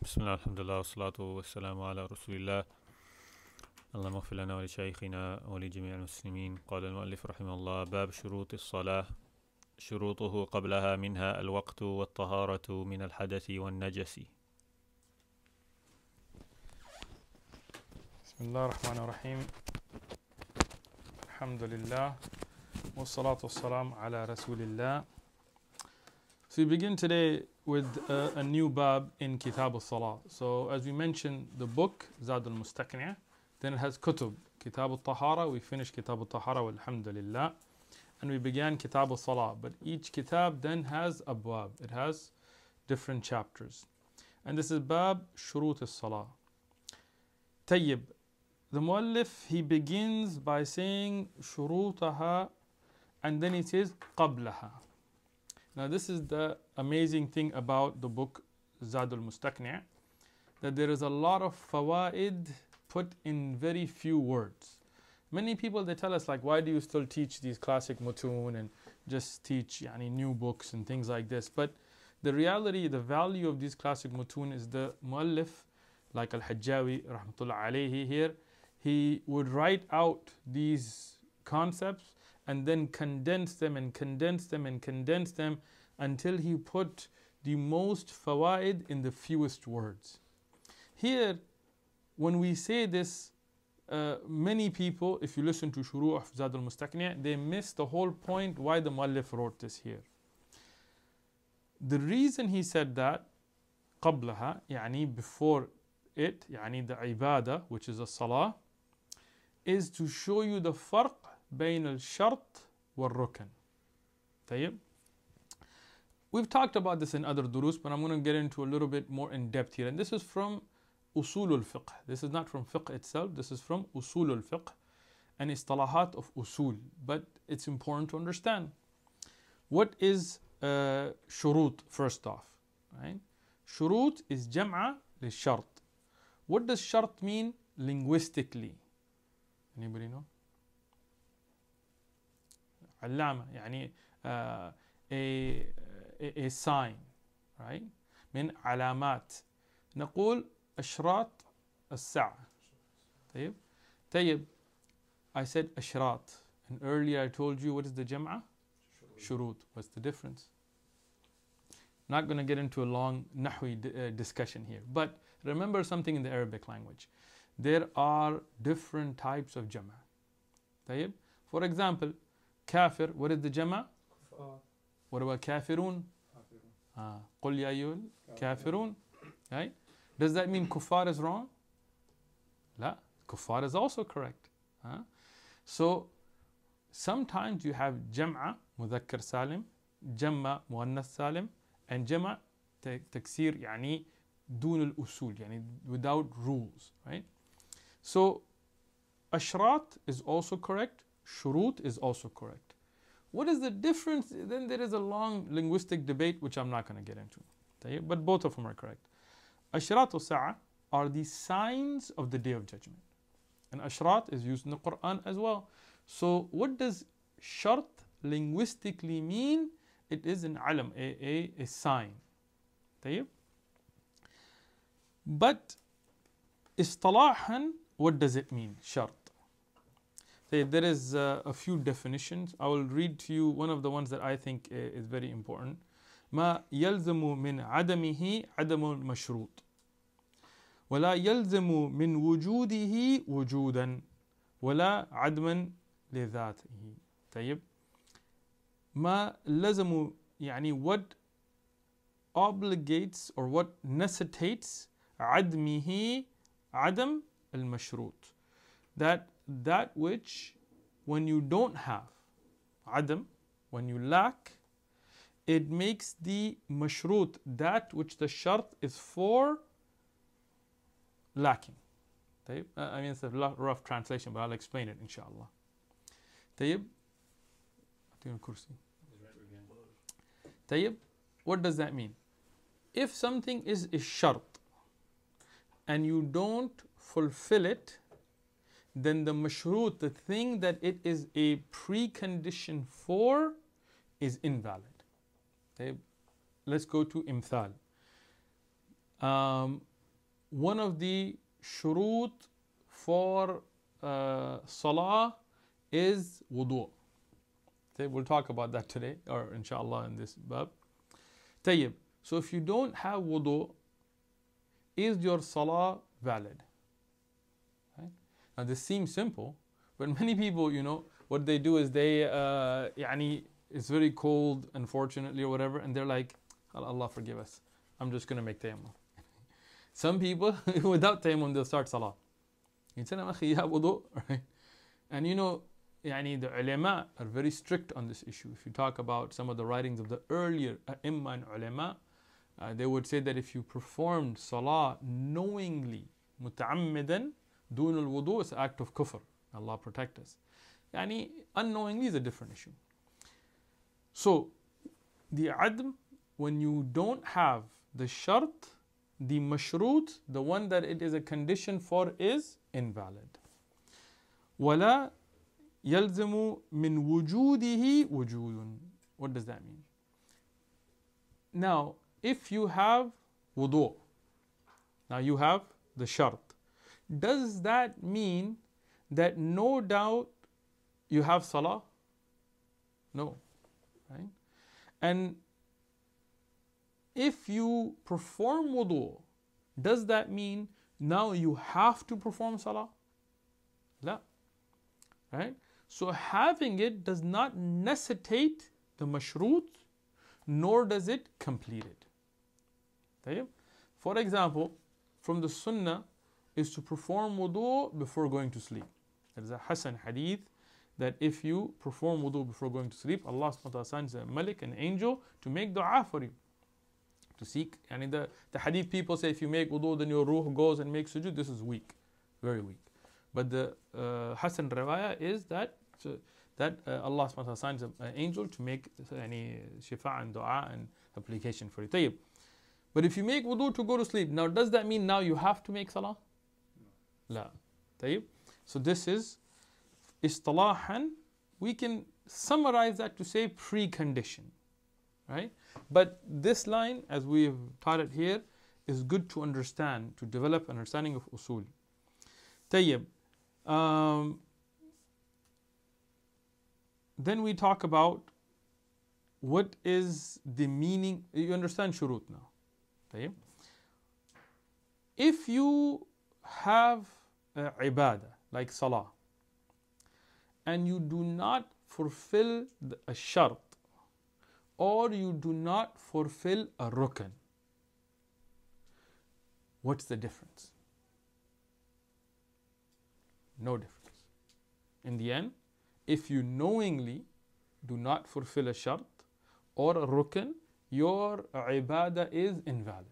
بسم الله الحمد لله والصلاة والسلام على رسول الله. اللهم اغفر لنا ولشيخنا ولجميع المسلمين. قال المؤلف رحمه الله: باب شروط الصلاة. شروطه قبلها منها الوقت والطهارة من الحدث والنجس. بسم الله الرحمن الرحيم. الحمد لله والصلاة والسلام على رسول الله. So we begin today with a new bab in Kitab al-Salah. So as we mentioned, the book Zad al-Mustaqni, then it has kutub. Kitab al-Tahara, we finished Kitab al-Tahara walhamdulillah. And we began Kitab al-Salah. But each kitab then has abwab. It has different chapters. And this is bab shurut al-Salah. Tayyib. The muallif, he begins by saying shurutaha, and then he says qablaha. Now this is the amazing thing about the book Zad al-Mustaqni', that there is a lot of fawaid put in very few words. Many people, they tell us, like, why do you still teach these classic mutun and just teach new books and things like this? But the reality, the value of these classic mutun is the muallif, like al-Hajjawi rahmatullah alayhi here, he would write out these concepts and then condense them and condense them and condense them until he put the most fawaid in the fewest words. Here, when we say this, many people, if you listen to Shuru' of Zad al-Mustaqni', they miss the whole point why the muallif wrote this here. The reason he said that, qablaha, before it, the ibadah, which is a salah, is to show you the farq بين الشرط والركن. طيب. We've talked about this in other durus, but I'm going to get into a little bit more in depth here. And this is from usul al-fiqh. This is not from fiqh itself. This is from usul al-fiqh and istalahat of usul. But it's important to understand. What is shurut first off? Right? Shurut is jam'a lil-shart. What does shart mean linguistically? Anybody know? علامة a sign, right? من علامات. نقول أشراط الساعة. طيب. I said أشراط, and earlier I told you what is the jam'a? Shurut. What's the difference? Not going to get into a long nahwi discussion here, but remember something in the Arabic language. There are different types of jam'a. طيب. For example, kafir, what is the jam'a? What about kafirun? قل يا أيها الكافرون. Right? Does that mean kuffar is wrong? لا. Kuffar is also correct. So sometimes you have jam'a مذكر سالم, jam'a مؤنث سالم, and jam'a تكسير دون الأصول, without rules. Right? So ashrat is also correct. Shurut is also correct. What is the difference? Then there is a long linguistic debate which I'm not going to get into. But both of them are correct. Ashrat al-sa'a are the signs of the Day of Judgment. And ashrat is used in the Quran as well. So what does shart linguistically mean? It is an alam, a sign. But istalahan, what does it mean? Shart. There is a few definitions. I will read to you one of the ones that I think is very important. ما يلزم من عدمه عدم المشروط ولا يلزم من وجوده وجودا ولا عدما لذاته. طيب. ما لزم what obligates or what necessitates عدمه عدم المشروط. That which, when you don't have, adam, when you lack, it makes the mashrut, that which the shart is for, lacking. It's a rough translation, but I'll explain it inshallah. What does that mean? If something is a shart and you don't fulfill it, then the mashrut, the thing that it is a precondition for, is invalid. Let's go to imthal. one of the shurut for salah is wudu. Okay, we'll talk about that today, or inshallah in this bab. Tayyib. So if you don't have wudu, is your salah valid? Right? Now this seems simple, but many people, what they do is they, it's very cold, unfortunately, or whatever, and they're like, Allah forgive us, I'm just going to make tayammum. Some people, without tayammum, they'll start salah. You tell them, akhi, you have wudu, right? And the ulama are very strict on this issue. If you talk about some of the writings of the earlier a'imma and ulama, they would say that if you performed salah knowingly, muta'ammidan, dun al-wudu, is an act of kufr. Allah protect us. Unknowingly is a different issue. So, the adm, when you don't have the shart, the mashrut, the one that it is a condition for, is invalid. وَلَا يَلْزَمُ مِنْ وُجُودِهِ وُجُودٌ. What does that mean? Now, if you have wudu, now you have the shart, does that mean that no doubt you have salah? No. Right? And if you perform wudu, does that mean now you have to perform salah? La. Right? So having it does not necessitate the mashrut, nor does it complete it. Okay? For example, from the sunnah is to perform wudu before going to sleep. There is a Hasan hadith that if you perform wudu before going to sleep, Allah subhanahu wa ta'ala sends a malik, an angel, to make dua for you. To seek, the hadith people say if you make wudu then your ruh goes and makes sujood. This is weak, very weak. But the Hasan riwayah is that Allah subhanahu wa ta'ala sends an angel to make shifa and dua and application for you. Tayyib. But if you make wudu to go to sleep, now does that mean now you have to make salah? La. Tayyib. So this is istilahan. We can summarize that to say precondition. Right? But this line, as we have taught it here, is good to understand, to develop understanding of usul. Tayyib. Then we talk about what is the meaning. You understand shurut now. Tayyib. If you have ibadah, like salah, and you do not fulfill a shart, or you do not fulfill a rukn, what's the difference? No difference. In the end, if you knowingly do not fulfill a shart or a rukn, your ibadah is invalid.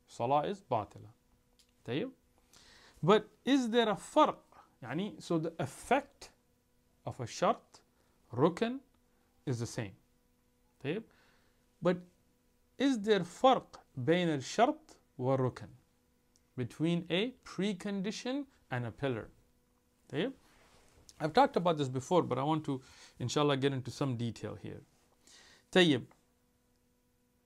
Salah is batila. Tayyib? But is there a farq? So the effect of a shart, rukn, is the same. طيب. But is there farq بين الشرط والركن, between a precondition and a pillar? طيب. I've talked about this before, but I want to inshallah get into some detail here. طيب.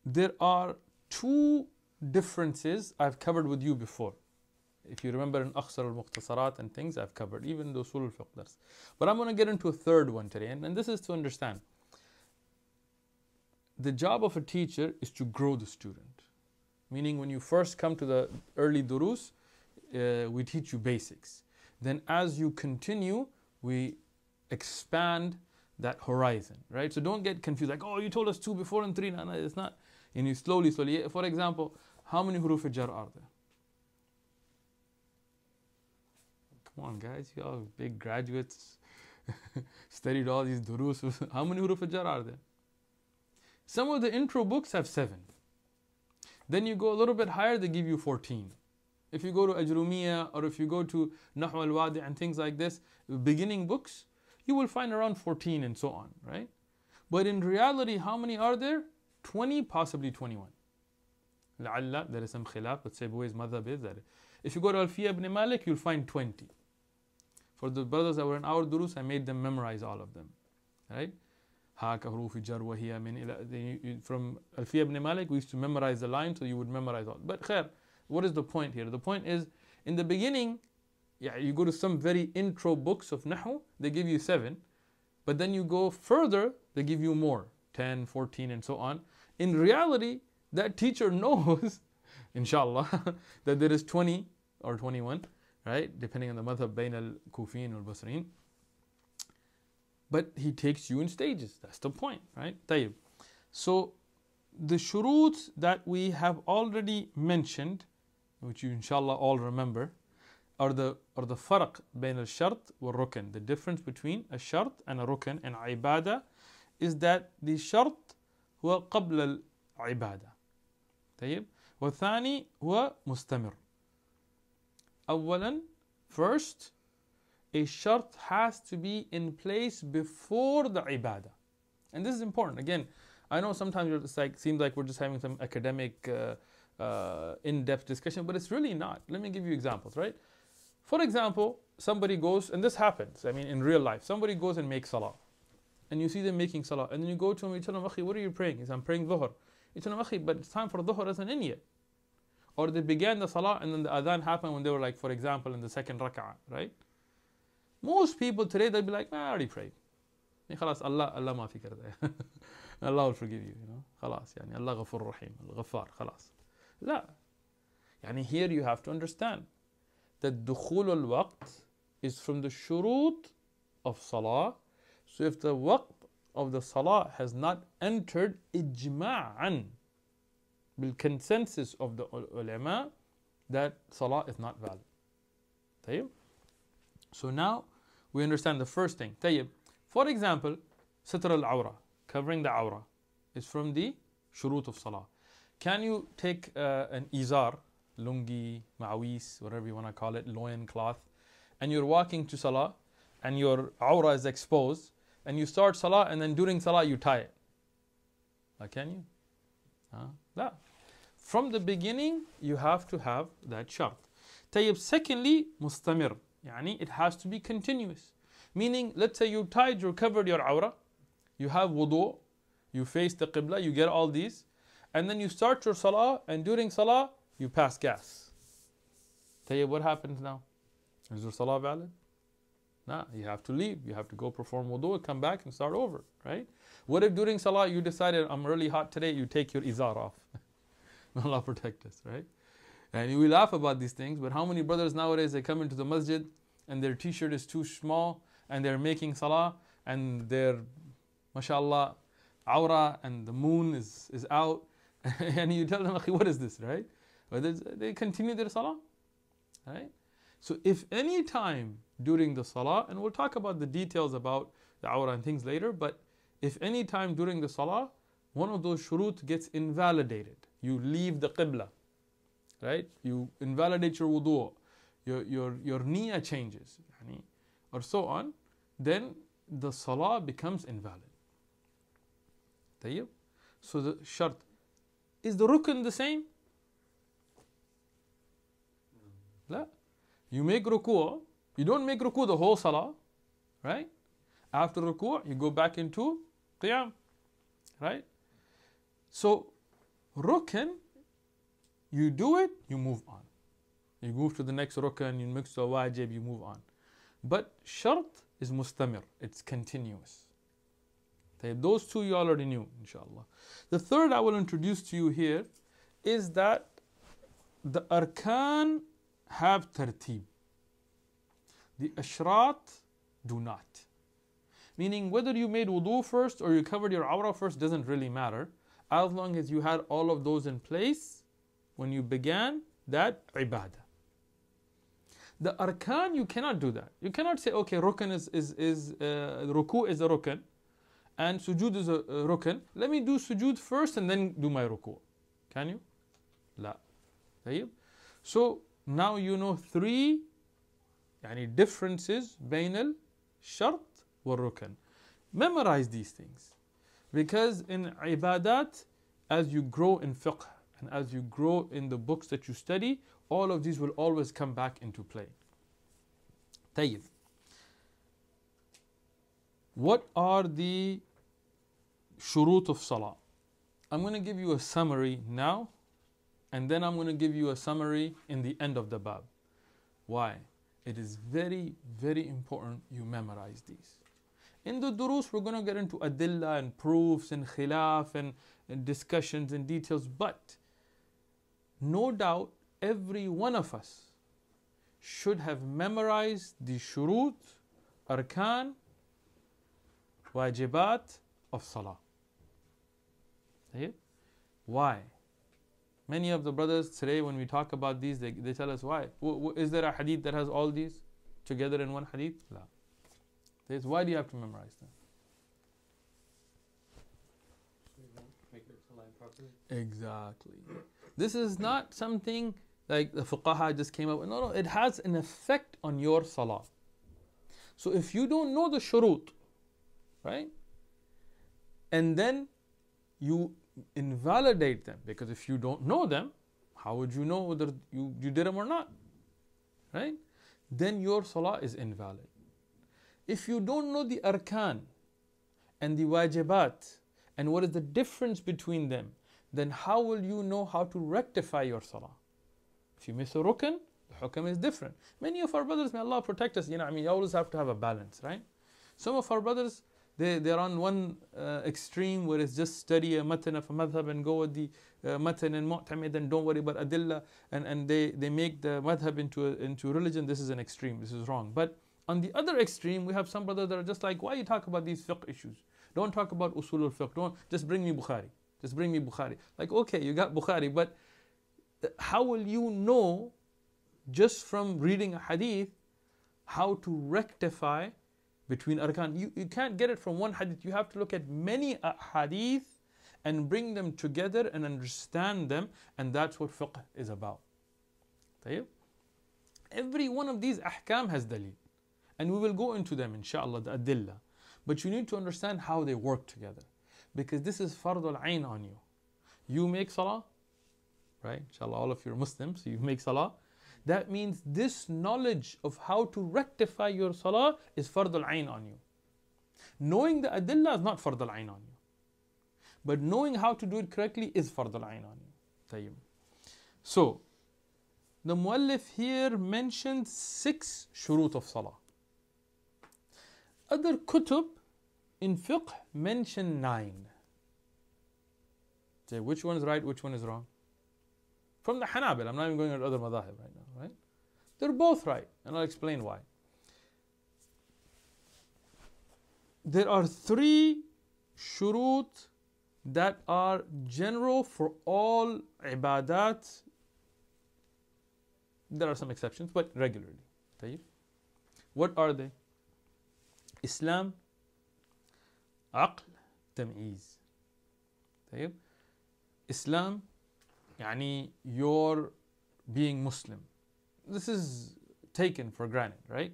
There are two differences I've covered with you before. If you remember in Akhsar al-Mukhtasarat and things I've covered, even the Usul al-Fiqh dars. But I'm going to get into a third one today, and this is to understand. The job of a teacher is to grow the student. Meaning when you first come to the early durus, we teach you basics. Then as you continue, we expand that horizon, right? So don't get confused, like, oh, you told us 2 before and 3. No, it's not. And you slowly. For example, how many huruf jar are there? Come on, guys, you all big graduates, studied all these durus. How many huruf jar are there? Some of the intro books have 7. Then you go a little bit higher, they give you 14. If you go to Ajrumiyya or if you go to Nahw al-Wadi and things like this, beginning books, you will find around 14 and so on, right? But in reality, how many are there? 20, possibly 21. La'alla, there is some khilaf, but Saybuway's madhab is that. If you go to Alfiya ibn Malik, you'll find 20. For the brothers that were in our durus, I made them memorize all of them, right? From Alfiya ibn Malik, we used to memorize the line, so you would memorize all. But khair, what is the point here? The point is, in the beginning, yeah, you go to some very intro books of Nahu, they give you 7. But then you go further, they give you more, 10, 14, and so on. In reality, that teacher knows, inshallah, that there is 20 or 21, right? Depending on the madhab bain al-Kufiyin wal-Basriyin. But he takes you in stages. That's the point, right? Tayyib. So the shuruts that we have already mentioned, which you inshallah all remember, are the farq bain al-shart wal-rukn. The difference between a shart and a rukn and ibadah is that the shart huwa qabla al-ibadah. طيب. والثاني هو مستمر. أولا, first, a shart has to be in place before the ibadah. And this is important. Again, I know sometimes it's like, seems like we're just having some academic in-depth discussion, but it's really not. Let me give you examples, right? For example, somebody goes, and this happens, I mean in real life, somebody goes and makes salah. And you see them making salah. And then you go to him, you tell him, Akhi, what are you praying? He says, I'm praying dhuhr. You tell him, Akhi, but it's time for dhuhr isn't in yet. Or they began the salah and then the adhan happened when they were like, for example, in the second rak'ah, right? Most people today, they'll be like, I already prayed. Khalas, Allah maafi karta hai. Allah will forgive you, you know. Khalas, yani Allah ghafur rahim, al-ghaffar, khalas. La. Yani here you have to understand that dukhul al-waqt is from the shurut of salah. So if the waqt of the salah has not entered ijma'an, bil consensus of the ulama, that salah is not valid. Tayyib? So now we understand the first thing. Tayyib. For example, satr al-awra, covering the awra, is from the shurut of salah. Can you take an izar, lungi, ma'awis, whatever you want to call it, loin cloth, and you're walking to salah, and your awra is exposed, and you start salah, and then during salah you tie it? Can you? No. From the beginning, you have to have that shart. Tayyib. Secondly, mustamir. Yani it has to be continuous. Meaning, let's say you tied, you covered your awra, you have wudu, you face the qibla, you get all these, and then you start your salah, and during salah, you pass gas. Tayyib, what happens now? Is your salah valid? Nah, you have to leave. You have to go perform wudu, come back and start over, right? What if during salah you decided, I'm really hot today, you take your izar off? Allah protect us, right? And we laugh about these things, but how many brothers nowadays, they come into the masjid and their t-shirt is too small and they're making salah and their, mashallah, awra and the moon is out and you tell them, what is this, right? But they continue their salah, right? So if any time during the salah, and we'll talk about the details about the awra and things later, but if any time during the salah, one of those shurut gets invalidated, you leave the qibla, right? You invalidate your wudu, your niyyah changes, or so on, then the salah becomes invalid. Tayyib? So the shart. Is the rukn the same? La. You make ruku', you don't make ruku' the whole salah, right? After ruku', you go back into qiyam, right? So, rukn, you do it, you move on. You move to the next rukn, you mix to a wajib, you move on. But shart is mustamir, it's continuous. Those two you already knew, inshallah. The third I will introduce to you here is that the arkan have tartib. The ashrat do not. Meaning whether you made wudu first or you covered your awra first doesn't really matter, as long as you had all of those in place when you began that ibadah. The arkan, you cannot do that. You cannot say, okay, rukn is ruku is a rukn and sujood is a rukn. Let me do sujood first and then do my ruku. Can you? La. So now you know 3 differences bain al-shart wa rukn. Memorize these things. Because in ibadat, as you grow in fiqh and as you grow in the books that you study, all of these will always come back into play. Tayyib. What are the shurut of salah? I'm going to give you a summary now, And then I'm going to give you a summary in the end of the bab. Why? It is very, very important you memorize these. In the durus, we're going to get into adilla and proofs and khilaf and discussions and details. But no doubt, every one of us should have memorized the shurut, arkan, wajibat of salah. Why? Many of the brothers today, when we talk about these, they tell us why. Is there a hadith that has all these together in one hadith? La. Why do you have to memorize them? Exactly. This is not something like the fuqaha just came up with. No, it has an effect on your salah. So if you don't know the shurut, right, and then you invalidate them, because if you don't know them, how would you know whether you did them or not, right? Then your salah is invalid. If you don't know the arkan and the wajibat and what is the difference between them, then how will you know how to rectify your salah? If you miss a rukn, the hukm is different. Many of our brothers, may Allah protect us, you always have to have a balance, right? Some of our brothers, they're on one extreme where it's just study a matan of a madhab and go with the matan and mu'tamid and don't worry about adillah, and they make the madhab into religion. This is an extreme, this is wrong. But on the other extreme, we have some brothers that are just like, why you talk about these fiqh issues? Don't talk about usul al-fiqh. Don't just bring me Bukhari. Just bring me Bukhari. Like, okay, you got Bukhari, but how will you know just from reading a hadith how to rectify between arkan? You can't get it from one hadith. You have to look at many hadith and bring them together and understand them, and that's what fiqh is about. Every one of these ahkam has dalil, and we will go into them inshallah, the adillah. But you need to understand how they work together, because this is fardul ayn on you. You make salah, right? Inshallah, all of you are Muslims, so you make salah. That means this knowledge of how to rectify your salah is fardul ayn on you. Knowing the adillah is not fardul ayn on you, but knowing how to do it correctly is fardul ayn on you. Tayyib. So, the muallif here mentioned 6 shurut of salah. Other kutub in fiqh mention 9. Say, which one is right, which one is wrong? From the Hanabil, I'm not even going to other madhahib right now, right? They're both right, and I'll explain why. There are 3 shurut that are general for all ibadat. There are some exceptions, but regularly. Tayyib. What are they? Islam, aql, tam'iz. Tayyib. Islam, يعني your being Muslim. This is taken for granted, right?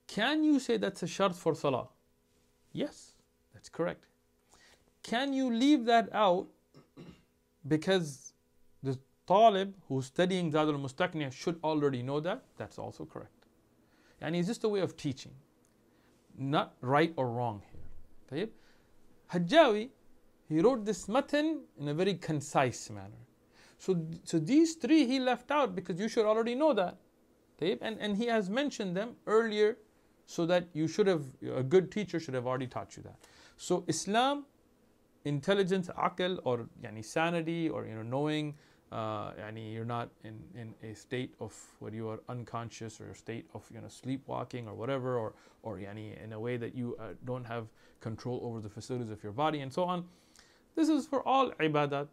Can you say that's a shart for salah? Yes, that's correct. Can you leave that out because the talib who's studying Zadul Mustaqni should already know that? That's also correct. And it's just a way of teaching, not right or wrong here. Hajjawi, he wrote this matan in a very concise manner. So these 3 he left out because you should already know that. And he has mentioned them earlier so that you should have, a good teacher should have already taught you that. So Islam, intelligence, aql, or yani sanity, or knowing, yani you're not in a state of where you are unconscious, or a state of sleepwalking or whatever, or yani in a way that you don't have control over the facilities of your body and so on. This is for all ibadat.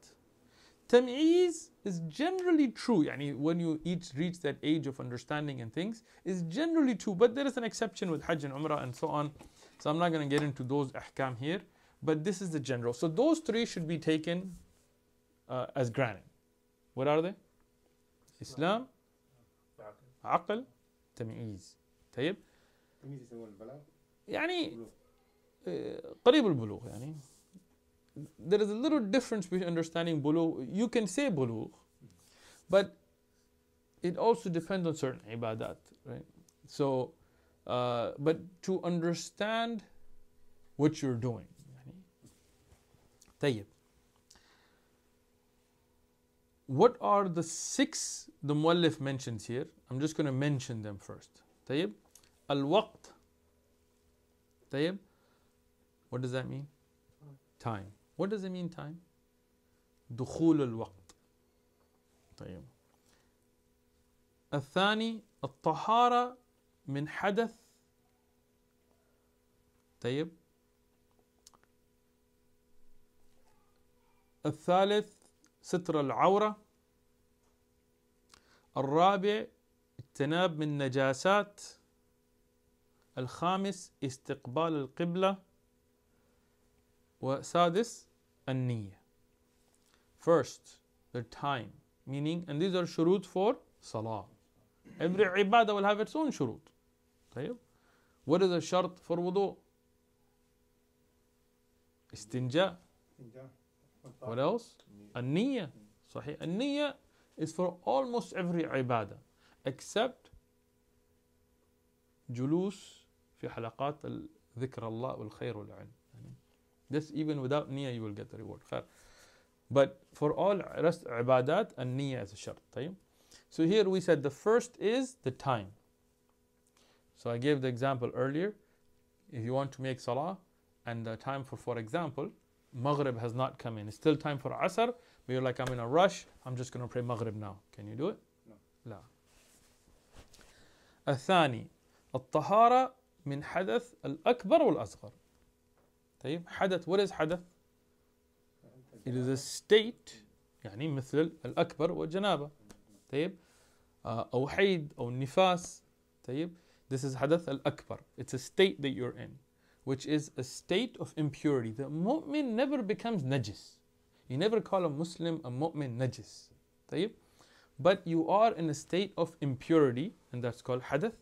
Tam'iz is generally true. Yani when you each reach that age of understanding and things, is generally true. But there is an exception with Hajj and Umrah and so on. So I'm not going to get into those ahkam here. But this is the general. So those 3 should be taken as granted. What are they? Islam, aql, tam'iz. طيب. يعني قريب البلوغ يعني. There is a little difference between understanding bulugh. You can say bulugh, but it also depends on certain ibadat, right? So, but to understand what you're doing. طيب. what are the 6 the muallif mentions here? I'm just going to mention them first. طيب. Al-waqt. طيب. What does that mean? Time. What does it mean, time? دخول الوقت. طيب. الثاني الطهارة من حدث. طيب. الثالث ستر العورة. الرابع اجتناب من نجاسات. الخامس استقبال القبلة. وسادس النية. First, the time, meaning, and these are shurut for salah. Every ibadah will have its own shurut. طيب. What is a shart for wudu? Istinja. What else? النية. صحيح. النية is for almost every ibadah except جلوس في حلقات ذكر الله والخير والعلم. This even without niyyah you will get the reward. But for all rest ibadat, and niyyah is a shart. So here we said the first is the time. So I gave the example earlier. If you want to make salah and the time for example, Maghrib has not come in. It's still time for Asr, but you're like, I'm in a rush, I'm just going to pray Maghrib now. Can you do it? No. لا. الثاني الطهارة من حدث الأكبر والأصغر. طيب. حدث. What is حدث? It is a state يعني مثل الأكبر والجنابة. طيب. أو حيض أو نفاس. طيب. This is حدث الأكبر. It's a state that you're in, which is a state of impurity. The mu'min never becomes najis. You never call a Muslim a mu'min najis. طيب. But you are in a state of impurity, and that's called hadath.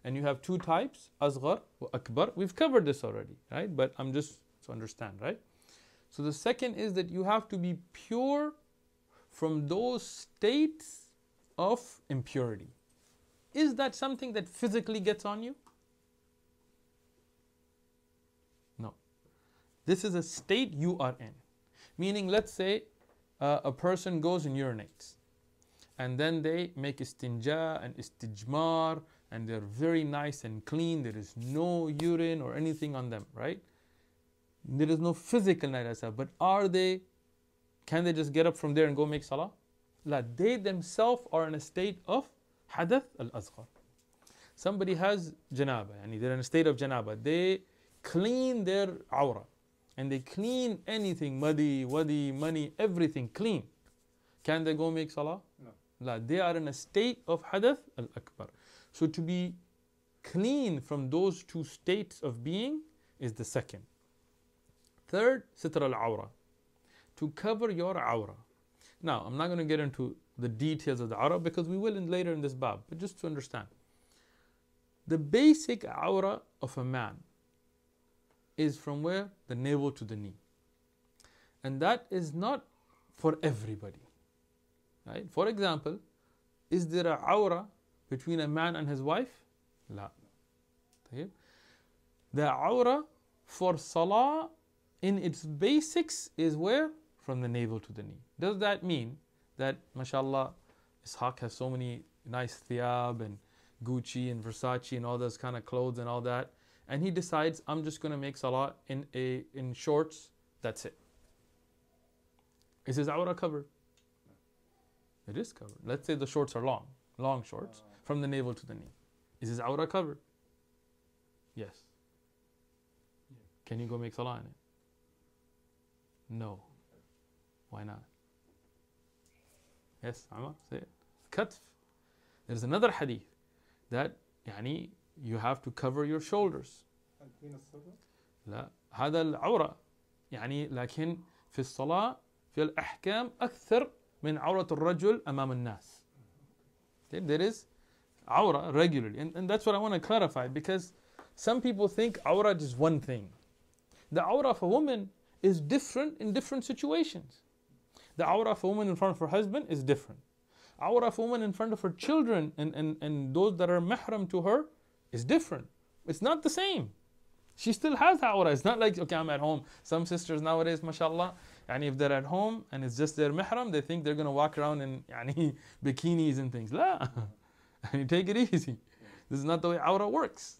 And you have 2 types, asghar or akbar. We've covered this already, right? But I'm just to understand, right? So the second is that you have to be pure from those states of impurity. Is that something that physically gets on you? No. This is a state you are in. Meaning, let's say a person goes and urinates, and then they make istinja and istijmar, and they're very nice and clean. There is no urine or anything on them, right? There is no physical najasa, but can they just get up from there and go make salah? La, they themselves are in a state of hadath al-asghar. Somebody has janaba, and they're in a state of janaba. They clean their awrah, and they clean anything, muddy, wadi, money, everything clean. Can they go make salah? No. La, they are in a state of hadath al-akbar. So to be clean from those 2 states of being is the second. Third, sitr al-awrah. To cover your awrah. Now, I'm not going to get into the details of the awrah because we will later in this bab, but just to understand. The basic awrah of a man is from where? The navel to the knee. And that is not for everybody. Right? For example, is there a awrah between a man and his wife? La. The awrah for salah in its basics is where? From the navel to the knee. Does that mean that, mashallah, Ishaq has so many nice thiyab and Gucci and Versace and all those kind of clothes and all that, and he decides, I'm just going to make salah in shorts, that's it? Is his awrah covered? It is covered. Let's say the shorts are long shorts, from the navel to the knee. Is his awrah covered? Yes. Can you go make salah in it? No. Why not? Yes, Amar, say it. Katf. There's another hadith that you have to cover your shoulders. لا هذا العورة لكن في الصلاة في الأحكام أكثر من عورة الرجل أمام الناس. There is awrah regularly, and that's what I want to clarify, because some people think awrah is one thing. The awrah of a woman is different in different situations. The awrah of a woman in front of her husband is different. Awrah of a woman in front of her children and those that are mahram to her is different. It's not the same. She still has awrah. It's not like, okay, I'm at home. Some sisters nowadays, mashallah, And if they're at home and it's just their mihram, they think they're going to walk around in bikinis and things. La. And take it easy. This is not the way awrah works.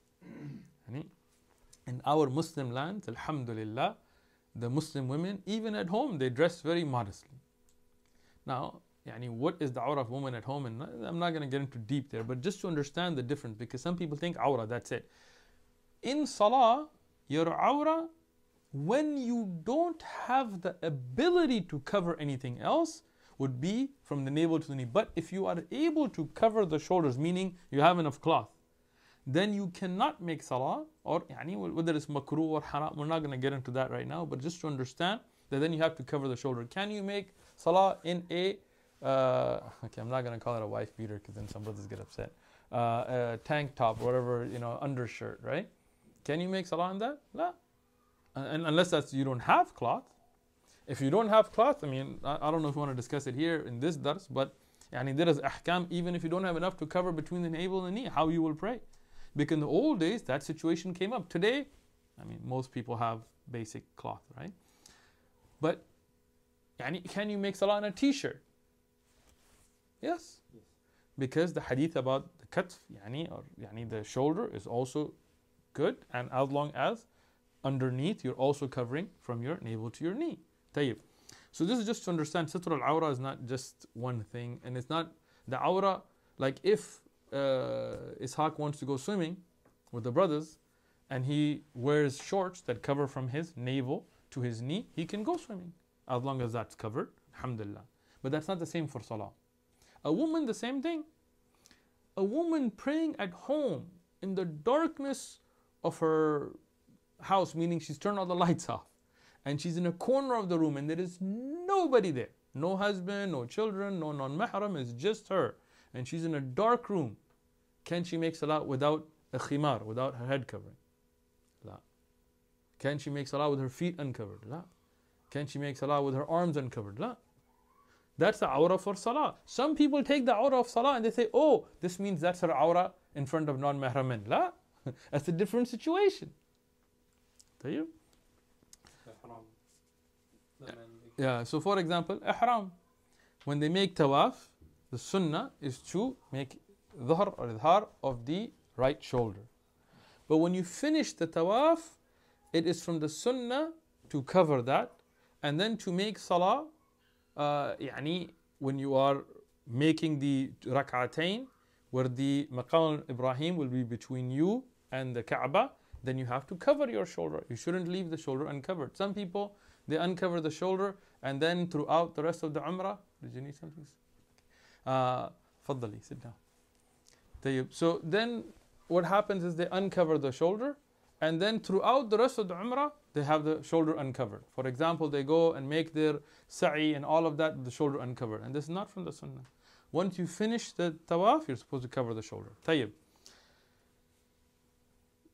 In our Muslim lands, alhamdulillah, the Muslim women, even at home, they dress very modestly. Now, what is the awrah of women at home? And I'm not going to get into deep there, but just to understand the difference, because some people think awrah, that's it. In salah, your awrah, when you don't have the ability to cover anything else, would be from the navel to the knee. But if you are able to cover the shoulders, meaning you have enough cloth, then you cannot make salah, or whether it's makruh or haram, we're not going to get into that right now, but just to understand that then you have to cover the shoulder. Can you make salah in a, okay, I'm not going to call it a wife beater because then some brothers get upset, a tank top, whatever, undershirt, right? Can you make salah in that? No. And unless you don't have cloth. If you don't have cloth, I don't know if you want to discuss it here in this dars, but there is ahkam even if you don't have enough to cover between the navel and the knee, how you will pray. Because in the old days, that situation came up. Today, most people have basic cloth, right? But can you make salah in a t-shirt? Yes. Because the hadith about the katf, the shoulder is also good, and as long as underneath you're also covering from your navel to your knee. Tayyib. So this is just to understand, sitr al-awrah is not just one thing, and it's not the awrah, like if Ishaq wants to go swimming with the brothers and he wears shorts that cover from his navel to his knee, he can go swimming as long as that's covered, alhamdulillah. But that's not the same for salah. A woman, the same thing. A woman praying at home in the darkness of her house, meaning she's turned all the lights off and she's in a corner of the room and there is nobody there, no husband, no children, no non-mahram, it's just her, and she's in a dark room. Can she make salah without a khimar, without her head covering? La. Can she make salah with her feet uncovered? La. Can she make salah with her arms uncovered? La. That's the awrah for salah. Some people take the awrah of salah and they say, oh, this means that's her awrah in front of non-mahram men. La. That's a different situation. Tayyib? Yeah, so for example, ihram. When they make tawaf, the sunnah is to make dhuhr or idhar of the right shoulder. But when you finish the tawaf, it is from the sunnah to cover that, and then to make salah, when you are making the rak'atayn, where the maqam Ibrahim will be between you and the Kaaba, then you have to cover your shoulder. You shouldn't leave the shoulder uncovered. Some people, they uncover the shoulder and then throughout the rest of the umrah, did you need something? Faddali, sit down. So then what happens is they uncover the shoulder, and then throughout the rest of the umrah, they have the shoulder uncovered. For example, they go and make their sa'i and all of that with the shoulder uncovered. And this is not from the sunnah. Once you finish the tawaf, you're supposed to cover the shoulder. Tayyib.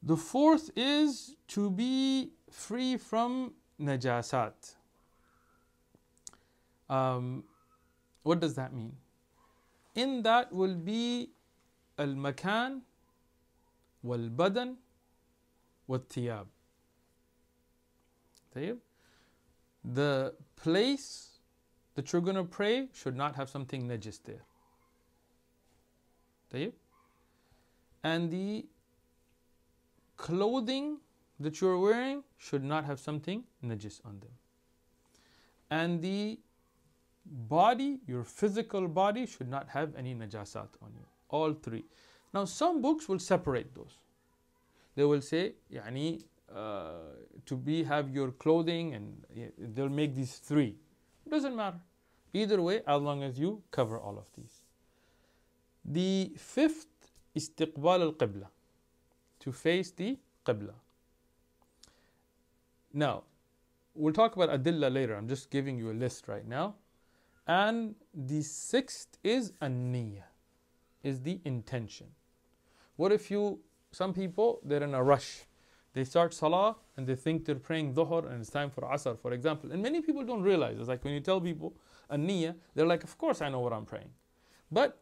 The fourth is to be free from najasat. What does that mean? In that will be al-makan, wal-badan, wal-thiyab. The place that you're going to pray should not have something najis there. And the clothing that you're wearing should not have something najis on them. And the body, your physical body, should not have any najasat on you. All three. Now some books will separate those. They will say, have your clothing, and they'll make these three. It doesn't matter. Either way, as long as you cover all of these. The fifth, istiqbal al-qibla. To face the qibla. Now, we'll talk about adilla later. I'm just giving you a list right now. And the sixth is an-niyyah, is the intention. What if some people, they're in a rush. They start salah and they think they're praying dhuhr and it's time for asr, for example. And many people don't realize. It's like when you tell people an-niyyah, they're like, of course I know what I'm praying. But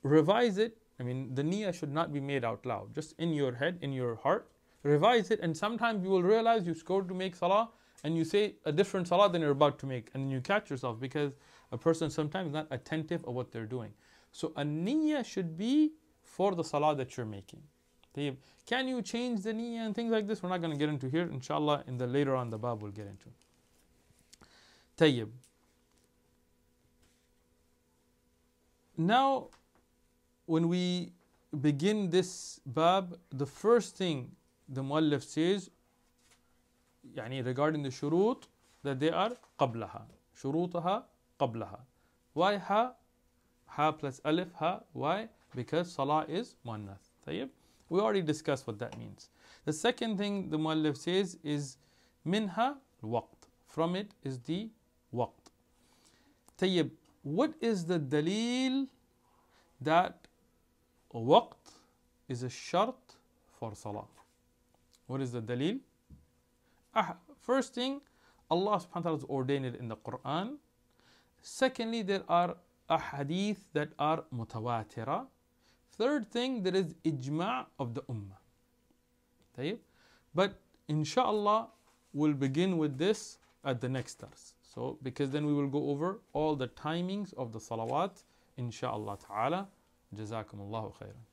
revise it. The niyyah should not be made out loud. Just in your head, in your heart. Revise it, and sometimes you will realize you scored to make salah and you say a different salah than you're about to make, and you catch yourself because a person sometimes is not attentive of what they're doing. So a niyyah should be for the salah that you're making. طيب. Can you change the niyyah and things like this? We're not going to get into here. Inshallah, in the later on the bab we'll get into. طيب. Now, when we begin this bab, the first thing the muallif says, يعني regarding the shurut, that they are قبلها. شروطها قبلها. Why ha? Ha plus alif, ha. Why? Because salah is muannath. طيب. We already discussed what that means. The second thing the muallif says is minha waqt. From it is the waqt. طيب. What is the dalil that waqt is a shart for salah? What is the dalil? First thing, Allah subhanahu wa ta'ala has ordained it in the Quran. Secondly, there are ahadith that are mutawatira. Third thing, there is ijma' of the ummah. طيب. But inshallah, we'll begin with this at the next dars. So, because then we will go over all the timings of the salawat, inshallah ta'ala. Jazakumullahu khairan.